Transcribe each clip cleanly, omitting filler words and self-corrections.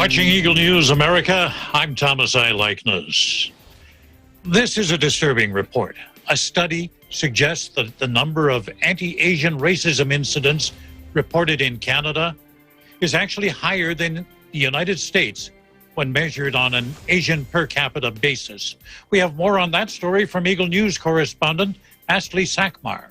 Watching Eagle News America, I'm Thomas I. Likeness. This is a disturbing report. A study suggests that the number of anti-Asian racism incidents reported in Canada is actually higher than the United States when measured on an Asian per capita basis. We have more on that story from Eagle News correspondent Astley Sacmar.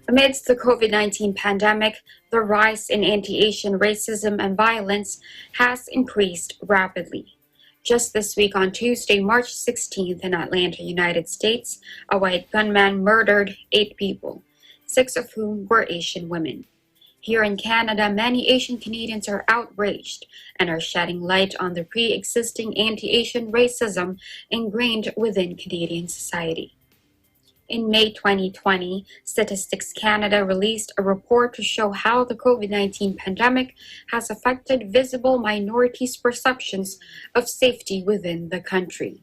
Amidst the COVID-19 pandemic, the rise in anti-Asian racism and violence has increased rapidly. Just this week on Tuesday, March 16th in Atlanta, United States, a white gunman murdered 8 people, 6 of whom were Asian women. Here in Canada, many Asian Canadians are outraged and are shedding light on the pre-existing anti-Asian racism ingrained within Canadian society. In May 2020, Statistics Canada released a report to show how the COVID-19 pandemic has affected visible minorities' perceptions of safety within the country.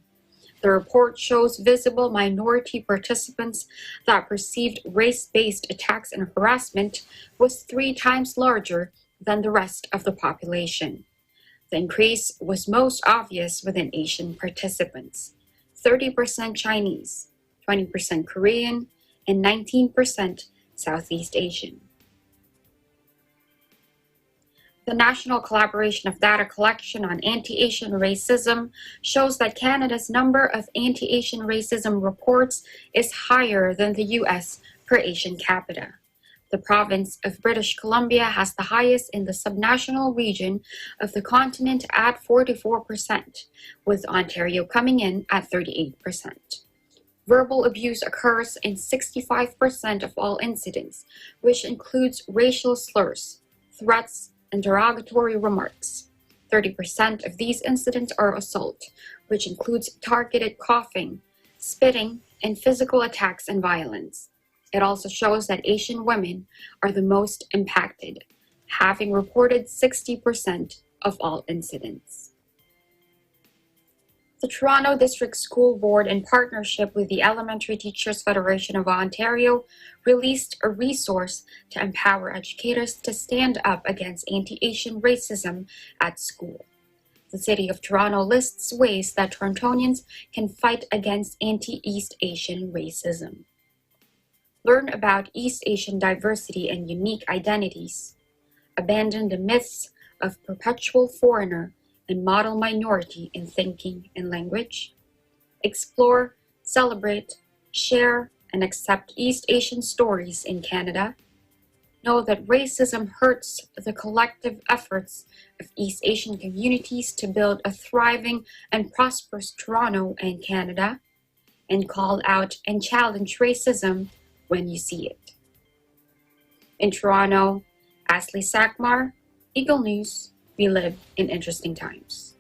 The report shows visible minority participants that perceived race-based attacks and harassment was 3 times larger than the rest of the population. The increase was most obvious within Asian participants, 30% Chinese, 20% Korean, and 19% Southeast Asian. The National Collaboration of Data Collection on Anti-Asian Racism shows that Canada's number of anti-Asian racism reports is higher than the US per Asian capita. The province of British Columbia has the highest in the subnational region of the continent at 44%, with Ontario coming in at 38%. Verbal abuse occurs in 65% of all incidents, which includes racial slurs, threats, and derogatory remarks. 30% of these incidents are assault, which includes targeted coughing, spitting, and physical attacks and violence. It also shows that Asian women are the most impacted, having reported 60% of all incidents. The Toronto District School Board, in partnership with the Elementary Teachers Federation of Ontario, released a resource to empower educators to stand up against anti-Asian racism at school. The City of Toronto lists ways that Torontonians can fight against anti-East Asian racism. Learn about East Asian diversity and unique identities. Abandon the myths of perpetual foreigner and model minority in thinking and language. Explore, celebrate, share, and accept East Asian stories in Canada. Know that racism hurts the collective efforts of East Asian communities to build a thriving and prosperous Toronto and Canada. And call out and challenge racism when you see it. In Toronto, Astley Sacmar, Eagle News. We live in interesting times.